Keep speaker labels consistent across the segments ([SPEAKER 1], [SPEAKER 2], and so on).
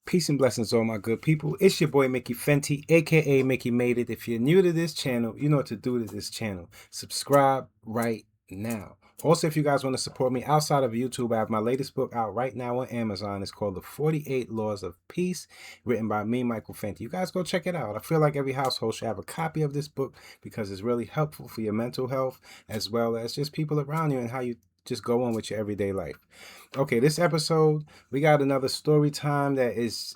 [SPEAKER 1] Peace and blessings, all my good people. It's your boy Mickey Fenty, aka Mickey Made It. If you're new to this channel, you know what to do to this channel. Subscribe right now. Also, if you guys want to support me outside of YouTube, I have my latest book out right now on Amazon. It's called The 48 Laws of Peace, written by me, Michael Fenty. You guys go check it out. I feel like every household should have a copy of this book because it's really helpful for your mental health as well as just people around you and how you just go on with your everyday life. Okay, this episode, we got another story time that is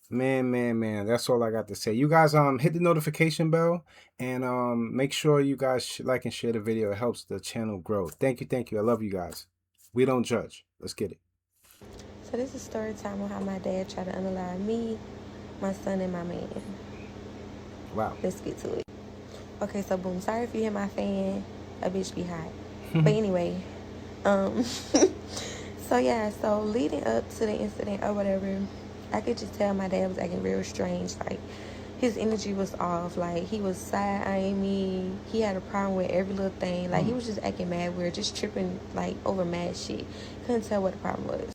[SPEAKER 1] man, that's all I got to say. You guys hit the notification bell and make sure you guys like and share the video. It helps the channel grow. Thank you. I love you guys. We don't judge. Let's get it.
[SPEAKER 2] So this is story time on how my dad tried to unalive me, my son, and my man.
[SPEAKER 1] Wow.
[SPEAKER 2] Let's get to it. Okay, so boom. Sorry if you hear my fan. A bitch be hot. But anyway, so yeah, so leading up to the incident or whatever, I could just tell my dad was acting real strange. Like, his energy was off. Like, he was side-eyeing me. He had a problem with every little thing. Like, he was just acting mad weird, just tripping, like, over mad shit. Couldn't tell what the problem was.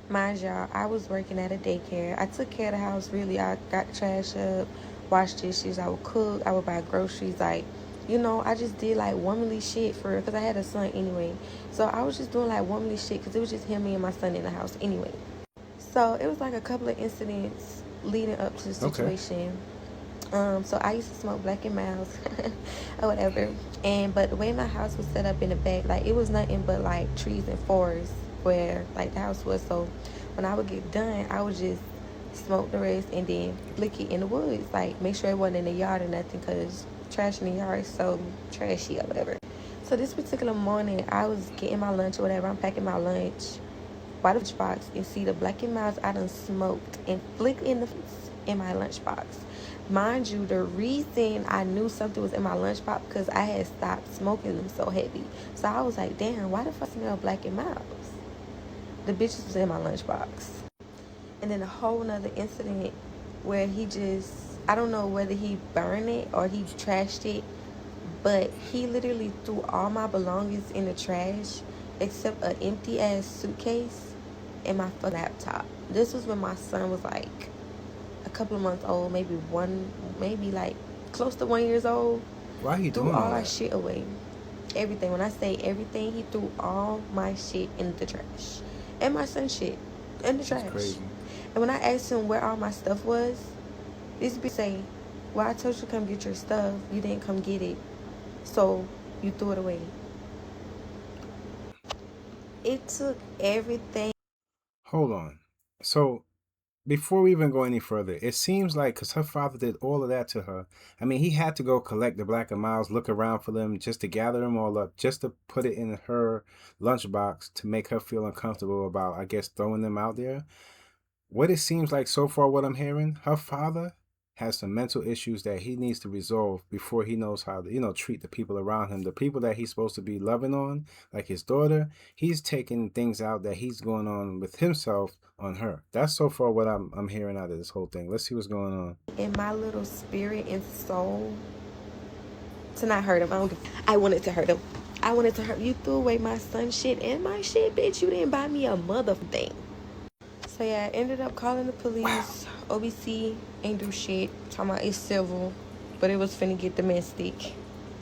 [SPEAKER 2] Mind y'all, I was working at a daycare. I took care of the house, really. I got the trash up, washed dishes. I would cook. I would buy groceries. Like, you know, I just did, like, womanly shit for real, because I had a son anyway. So I was just doing, like, womanly shit because it was just him, me, and my son in the house anyway. So it was, like, a couple of incidents leading up to the situation. Okay. So I used to smoke Black and Miles or whatever. But the way my house was set up in the back, like, it was nothing but, like, trees and forests where, like, the house was. So when I would get done, I would just smoke the rest and then flick it in the woods. Like, make sure it wasn't in the yard or nothing, because trash in the yard is so trashy or whatever. So this particular morning, I was getting my lunch or whatever. I'm packing my lunch by the lunchbox and see the Black and Miles I done smoked and flicked in my lunchbox. Mind you, the reason I knew something was in my lunchbox because I had stopped smoking them so heavy. So I was like, damn, why the fuck smell Black and Miles? The bitches was in my lunchbox. And then a whole nother incident where he just, I don't know whether he burned it or he trashed it, but he literally threw all my belongings in the trash except an empty ass suitcase and my laptop. This was when my son was like a couple of months old, maybe like close to 1 year old.
[SPEAKER 1] Why he doing
[SPEAKER 2] all
[SPEAKER 1] all
[SPEAKER 2] our
[SPEAKER 1] that?
[SPEAKER 2] shit away. Everything. When I say everything, he threw all my shit in the trash. And my son's shit in the trash.
[SPEAKER 1] That's crazy.
[SPEAKER 2] And when I asked him where all my stuff was, this bitch say, well, I told you to come get your stuff. You didn't come get it. So you threw it away. It took everything.
[SPEAKER 1] Hold on. So before we even go any further, it seems like because her father did all of that to her, I mean, he had to go collect the Black and Miles, look around for them, just to gather them all up, just to put it in her lunchbox to make her feel uncomfortable about, I guess, throwing them out there. What it seems like so far, what I'm hearing, her father has some mental issues that he needs to resolve before he knows how to, treat the people around him. The people that he's supposed to be loving on, like his daughter, he's taking things out that he's going on with himself on her. That's so far what I'm hearing out of this whole thing. Let's see what's going on.
[SPEAKER 2] In my little spirit and soul to not hurt him. I wanted to hurt him. I wanted to hurt. You threw away my son's shit and my shit, bitch. You didn't buy me a mother thing. So yeah, I ended up calling the police. Wow. OBC ain't do shit. Talking about it's civil, but it was finna get domestic.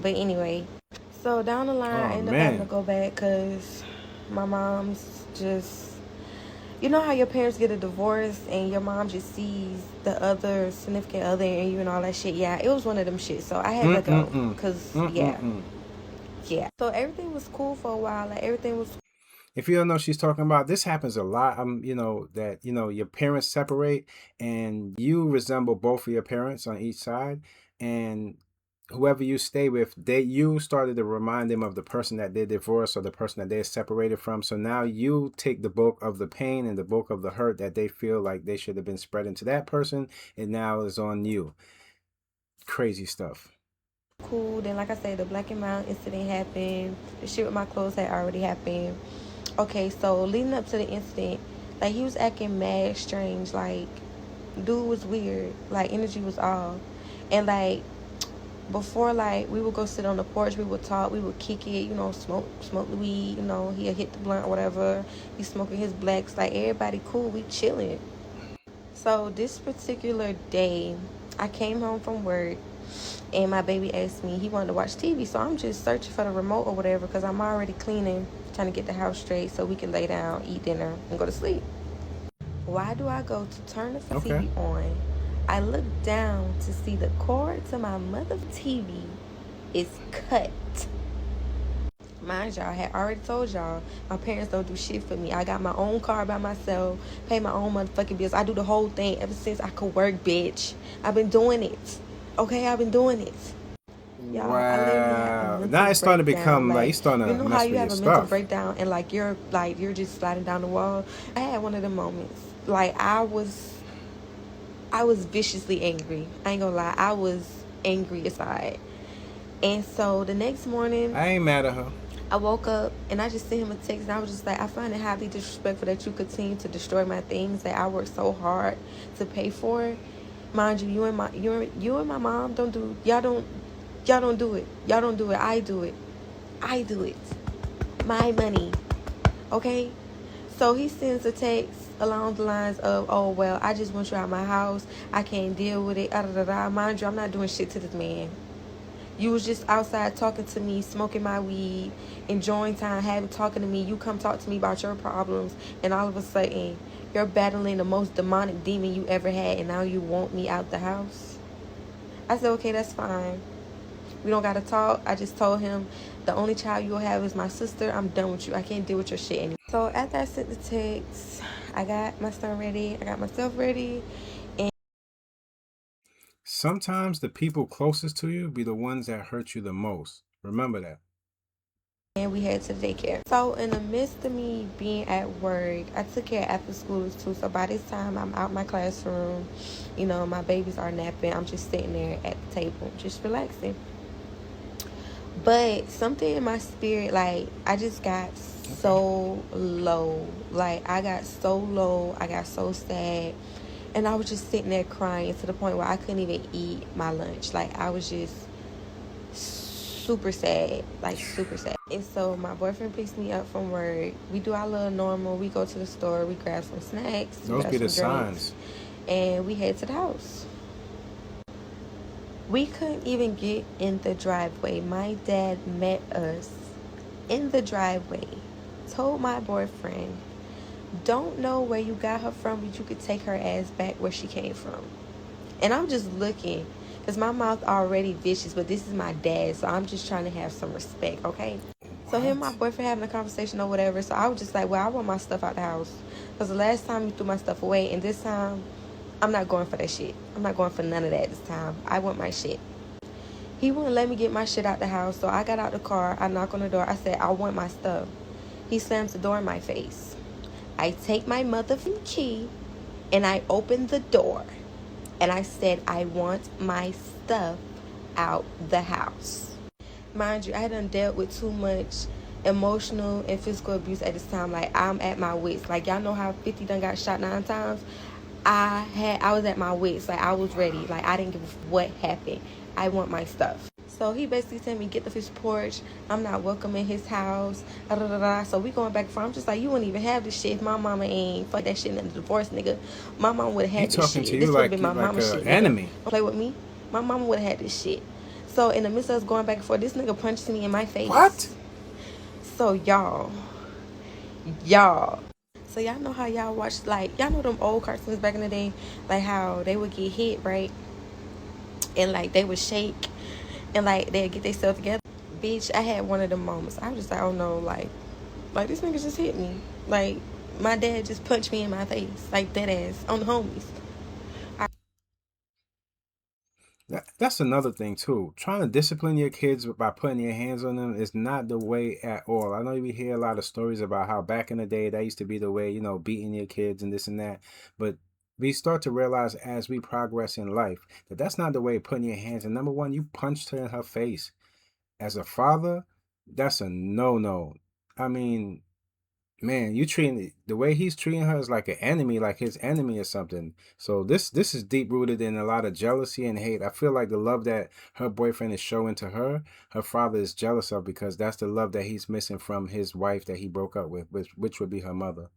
[SPEAKER 2] But anyway, so down the line, I ended up having to go back because my mom's just, you know how your parents get a divorce and your mom just sees the other significant other and you and all that shit. Yeah, it was one of them shit. So I had to go because yeah. So everything was cool for a while. Like, everything was.
[SPEAKER 1] If you don't know what she's talking about, this happens a lot. That your parents separate and you resemble both of your parents on each side, and whoever you stay with, you started to remind them of the person that they divorced or the person that they're separated from. So now you take the bulk of the pain and the bulk of the hurt that they feel like they should have been spreading to that person, and now is on you. Crazy stuff.
[SPEAKER 2] Cool. Then, like I said, the Black and Mild incident happened. The shit with my clothes had already happened. Okay, so leading up to the incident, like, he was acting mad strange. Like, dude was weird. Like, energy was off. And, like, Before, like, we would go sit on the porch, we would talk, we would kick it, smoke the weed, he'll hit the blunt or whatever. He's smoking his blacks, like everybody cool, we chilling. So this particular day, I came home from work and my baby asked me he wanted to watch TV. So I'm just searching for the remote or whatever because I'm already cleaning, trying to get the house straight so we can lay down, eat dinner, and go to sleep. Why do I go to turn the
[SPEAKER 1] Okay.
[SPEAKER 2] TV on? I look down to see the cord to my mother TV is cut. Mind y'all, I had already told y'all my parents don't do shit for me. I got my own car by myself, pay my own motherfucking bills. I do the whole thing ever since I could work, bitch. I've been doing it. Okay, I've been doing it. Y'all, I literally had a
[SPEAKER 1] Wow. Now
[SPEAKER 2] mental
[SPEAKER 1] it's starting to
[SPEAKER 2] breakdown.
[SPEAKER 1] become like
[SPEAKER 2] Like,
[SPEAKER 1] you're starting
[SPEAKER 2] you
[SPEAKER 1] to
[SPEAKER 2] know how
[SPEAKER 1] mess
[SPEAKER 2] you
[SPEAKER 1] with your
[SPEAKER 2] have a mental
[SPEAKER 1] stuff.
[SPEAKER 2] breakdown and you're just sliding down the wall. I had one of the moments. Like, I was viciously angry. I ain't gonna lie, I was angry aside. And so the next morning,
[SPEAKER 1] I ain't mad at her.
[SPEAKER 2] I woke up and I just sent him a text and I was just like, I find it highly disrespectful that you continue to destroy my things that I worked so hard to pay for. Mind you, you and my mom y'all don't do it. Y'all don't do it. I do it. I do it. My money. Okay? So he sends a text along the lines of, oh, well, I just want you out of my house. I can't deal with it. Da, da, da. Mind you, I'm not doing shit to this man. You was just outside talking to me, smoking my weed, enjoying time, talking to me. You come talk to me about your problems, and all of a sudden, you're battling the most demonic demon you ever had, and now you want me out the house. I said, okay, that's fine. We don't gotta talk. I just told him the only child you'll have is my sister. I'm done with you. I can't deal with your shit anymore. So after I sent the text, I got my son ready. I got myself ready,
[SPEAKER 1] Sometimes the people closest to you be the ones that hurt you the most. Remember that.
[SPEAKER 2] and we head to the daycare. So in the midst of me being at work, I took care of after schoolers too. So by this time I'm out my classroom, my babies are napping. I'm just sitting there at the table, just relaxing. But something in my spirit, like I just got
[SPEAKER 1] Okay.
[SPEAKER 2] so low. Like I got so low, I got so sad. And I was just sitting there crying to the point where I couldn't even eat my lunch. Like I was just super sad, like super sad. And so my boyfriend picks me up from work. We do our little normal. We go to the store. We grab some snacks. We
[SPEAKER 1] Those
[SPEAKER 2] grab
[SPEAKER 1] be the
[SPEAKER 2] some drinks,
[SPEAKER 1] signs.
[SPEAKER 2] and we head to the house. We couldn't even get in the driveway. My dad met us in the driveway. Told my boyfriend, "Don't know where you got her from, but you could take her ass back where she came from." And I'm just looking, because my mouth already vicious, but this is my dad, so I'm just trying to have some respect, okay? So him and my
[SPEAKER 1] What?
[SPEAKER 2] boyfriend having a conversation or whatever, so I was just like, well, I want my stuff out the house. Because the last time you threw my stuff away, and this time, I'm not going for that shit. I'm not going for none of that this time. I want my shit. He wouldn't let me get my shit out the house, so I got out the car, I knock on the door, I said, I want my stuff. He slams the door in my face. I take my motherfucking key, and I open the door. And I said, I want my stuff out the house. Mind you, I done dealt with too much emotional and physical abuse at this time. Like, I'm at my wits. Like, y'all know how 50 done got shot 9 times? I was at my wits. Like, I was ready. Like, I didn't give a what happened. I want my stuff. So he basically told me, get the fish porch. I'm not welcome in his house. Da, da, da, da. So we going back and forth. I'm just like, you wouldn't even have this shit if my mama ain't fuck that shit in the divorce, nigga. My mama would have
[SPEAKER 1] He
[SPEAKER 2] had this
[SPEAKER 1] talking to
[SPEAKER 2] shit.
[SPEAKER 1] you
[SPEAKER 2] This would have been
[SPEAKER 1] like
[SPEAKER 2] my
[SPEAKER 1] like
[SPEAKER 2] mama's
[SPEAKER 1] a
[SPEAKER 2] shit, nigga.
[SPEAKER 1] enemy.
[SPEAKER 2] Don't play with me. My mama would have had this shit. So in the midst of us going back and forth, this nigga punched me in my
[SPEAKER 1] What?
[SPEAKER 2] face. So y'all. So y'all know how y'all watch, like, y'all know them old cartoons back in the day, like how they would get hit, right? And like they would shake and like they'd get themselves together. Bitch, I had one of them moments. I was just like, oh no, like this nigga just hit me. Like my dad just punched me in my face, like dead ass on the homies.
[SPEAKER 1] That's another thing too. Trying to discipline your kids by putting your hands on them is not the way at all. I know we hear a lot of stories about how back in the day that used to be the way, beating your kids and this and that. But we start to realize as we progress in life that that's not the way of putting your hands. And number one, you punched her in her face. As a father, that's a no-no. I mean, Man, you treating the way he's treating her is like an enemy, like his enemy or something. So this is deep rooted in a lot of jealousy and hate. I feel like the love that her boyfriend is showing to her father is jealous of because that's the love that he's missing from his wife that he broke up with, which would be her mother.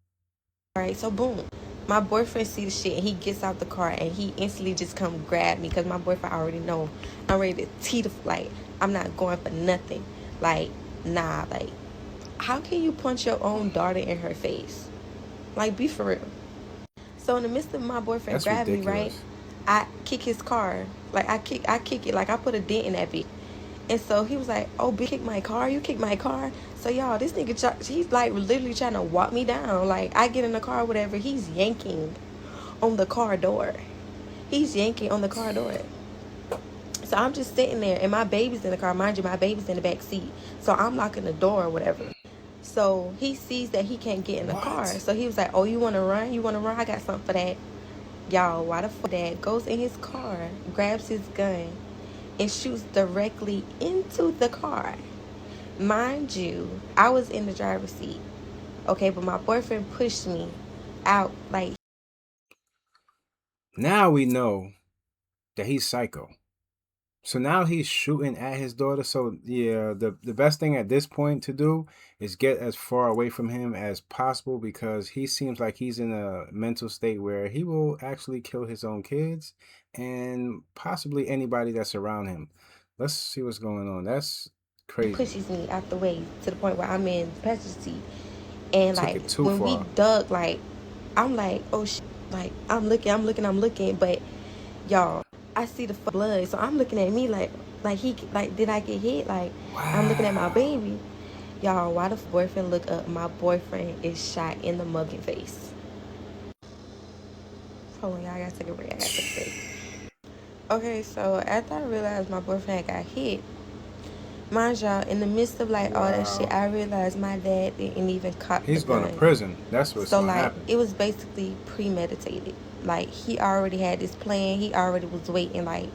[SPEAKER 2] All right, so boom. My boyfriend see the shit and he gets out the car and he instantly just come grab me because my boyfriend already know I'm ready to tee the like I'm not going for nothing. Like, nah, like how can you punch your own daughter in her face? Like, be for real. So in the midst of my boyfriend
[SPEAKER 1] That's
[SPEAKER 2] grabbing me, right,
[SPEAKER 1] ridiculous.
[SPEAKER 2] I kick his car. Like I kick it. Like I put a dent in that bitch. And so he was like, "Oh, bitch, kick my car. You kick my car." So y'all, this nigga, he's like literally trying to walk me down. Like I get in the car, whatever. He's yanking on the car door. He's yanking on the car door. So I'm just sitting there, and my baby's in the car. Mind you, my baby's in the back seat. So I'm locking the door or whatever. So he sees that he can't get in the car.
[SPEAKER 1] What?
[SPEAKER 2] So he was like, "Oh, you want to run? You want to run? I got something for that." Y'all, why the fuck dad goes in his car, grabs his gun, and shoots directly into the car. Mind you, I was in the driver's seat. Okay, but my boyfriend pushed me out. Like,
[SPEAKER 1] Now we know that he's psycho. So now he's shooting at his daughter. So yeah, the best thing at this point to do is get as far away from him as possible because he seems like he's in a mental state where he will actually kill his own kids and possibly anybody that's around him. Let's see what's going on. That's crazy.
[SPEAKER 2] pushes me out the way to the point where I'm in the passenger seat. And
[SPEAKER 1] Took
[SPEAKER 2] like
[SPEAKER 1] it too
[SPEAKER 2] when we
[SPEAKER 1] far.
[SPEAKER 2] dug, like I'm like, oh shit, like I'm looking, but y'all, I see the blood, so I'm looking at me like he, like did I get hit? Like I'm looking at my
[SPEAKER 1] Wow.
[SPEAKER 2] baby. Y'all, why the boyfriend look up? My boyfriend is shot in the mugging face. Hold on, y'all, I gotta take a break. I gotta take a break. Okay, so after I realized my boyfriend got hit, mind y'all, in the midst of like all that shit,
[SPEAKER 1] Wow.
[SPEAKER 2] I realized my dad didn't even cock the
[SPEAKER 1] He's going to
[SPEAKER 2] gun.
[SPEAKER 1] prison. That's what's
[SPEAKER 2] So
[SPEAKER 1] going to
[SPEAKER 2] like
[SPEAKER 1] happen.
[SPEAKER 2] it was basically premeditated. Like he already had this plan. He already was waiting. Like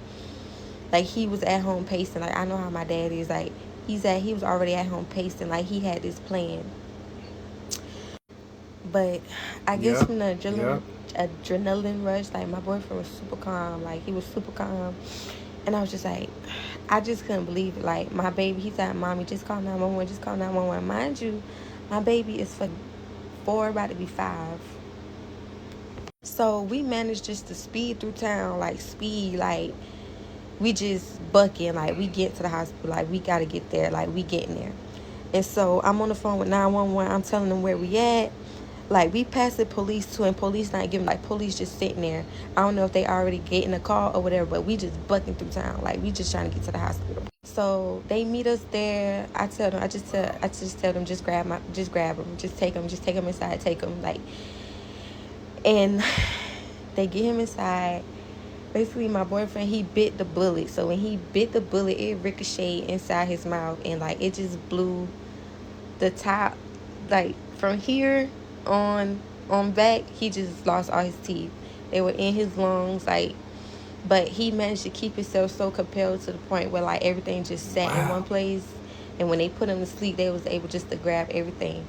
[SPEAKER 2] he was at home pacing. Like I know how my dad is. Like he was already at home pacing. Like he had this plan. But I guess
[SPEAKER 1] Yep.
[SPEAKER 2] from the
[SPEAKER 1] Yep.
[SPEAKER 2] adrenaline rush, like my boyfriend was super calm. Like he was super calm, and I was just like, I just couldn't believe it. Like my baby, he said, "Mommy, just call 911. Just call 911." Mind you, my baby is for 4, about to be 5. So we managed just to speed through town, like speed, like we just bucking, like we get to the hospital, like we gotta get there, like we getting there. And so I'm on the phone with 911. I'm telling them where we at. Like we passed the police too, and police not giving. Like police just sitting there. I don't know if they already getting a call or whatever, but we just bucking through town. Like we just trying to get to the hospital. So they meet us there. I just tell them just grab them, just take them inside, take them like, and they get him inside. Basically, my boyfriend, he bit the bullet. So when he bit the bullet, it ricocheted inside his mouth, and like it just blew the top, like from here on back. He just lost all his teeth. They were in his lungs, like, but he managed to keep himself so compelled to the point where like everything just sat in one
[SPEAKER 1] Wow.
[SPEAKER 2] place. And when they put him to sleep, they was able just to grab everything.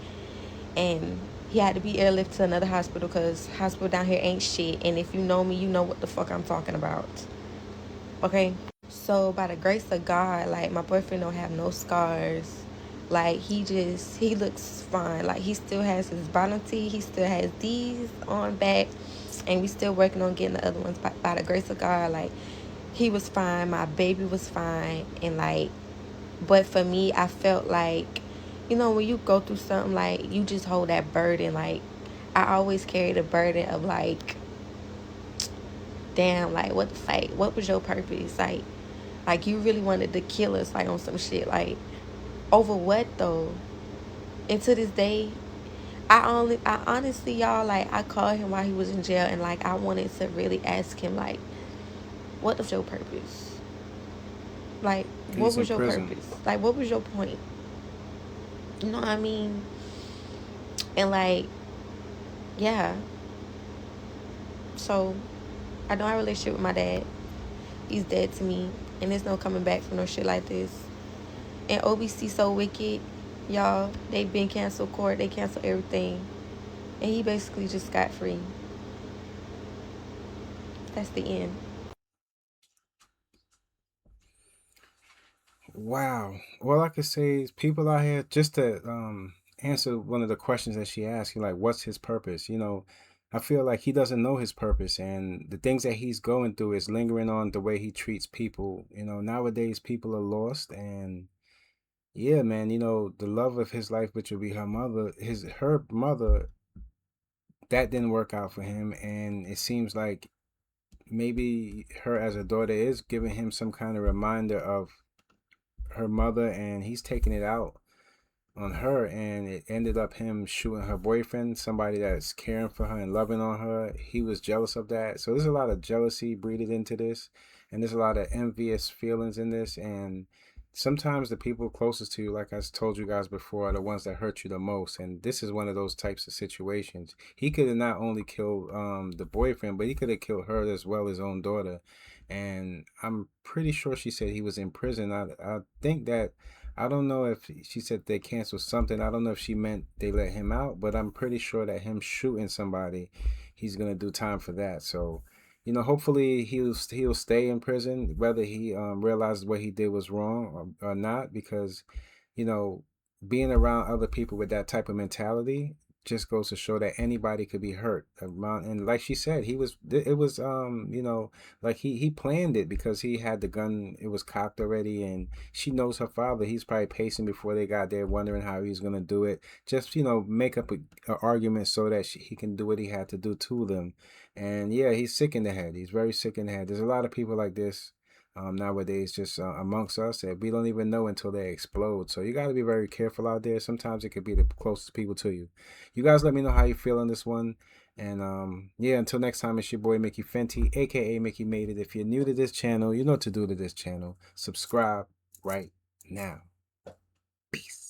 [SPEAKER 2] And he had to be airlifted to another hospital because hospital down here ain't shit. And if you know me, you know what the fuck I'm talking about. Okay? So by the grace of God, like my boyfriend don't have no scars. Like he looks fine. Like he still has his bottom teeth. He still has these on back. And we still working on getting the other ones. By the grace of God, like he was fine. My baby was fine. And like, but for me, I felt like, you know, when you go through something, like you just hold that burden. Like I always carry the burden of like, damn, like what was your purpose? Like you really wanted to kill us, like on some shit, like over what though? And to this day, I honestly, y'all, like I called him while he was in jail, and like I wanted to really ask him, like, what was your purpose? Like, what
[SPEAKER 1] He's in
[SPEAKER 2] was your
[SPEAKER 1] prison.
[SPEAKER 2] purpose? Like, what was your point? You know what I mean? And like, yeah. So I don't have a relationship with my dad. He's dead to me, and there's no coming back from no shit like this. And OBC so wicked. Y'all, they been canceled court. They canceled everything, and he basically just got free. That's the end.
[SPEAKER 1] Wow. All I could say is people out here just to answer one of the questions that she asked, like, what's his purpose? I feel like he doesn't know his purpose, and the things that he's going through is lingering on the way he treats people. Nowadays people are lost, and yeah, man, the love of his life, which would be her mother, that didn't work out for him, and it seems like maybe her as a daughter is giving him some kind of reminder of her mother, and he's taking it out on her, and it ended up him shooting her boyfriend, somebody that's caring for her and loving on her. He was jealous of that. So there's a lot of jealousy breeded into this, and there's a lot of envious feelings in this. And sometimes the people closest to you, like I told you guys before, are the ones that hurt you the most. And this is one of those types of situations. He could have not only killed the boyfriend, but he could have killed her as well, his own daughter. And I'm pretty sure she said he was in prison. I think that, I don't know if she said they canceled something. I don't know if she meant they let him out, but I'm pretty sure that him shooting somebody, he's gonna do time for that. So, hopefully he'll stay in prison, whether he realizes what he did was wrong or not, because you know being around other people with that type of mentality just goes to show that anybody could be hurt around. And like she said, it was like he planned it because he had the gun, it was cocked already, and she knows her father. He's probably pacing before they got there, wondering how he's gonna do it. Just make up a argument so that he can do what he had to do to them. And yeah, he's sick in the head. He's very sick in the head. There's a lot of people like this nowadays, just amongst us, that we don't even know until they explode. So you got to be very careful out there. Sometimes it could be the closest people to you. You guys let me know how you feel on this one. And yeah, until next time, it's your boy Mickey Fenty, aka Mickey Made It. If you're new to this channel, you know what to do to this channel. Subscribe right now. Peace.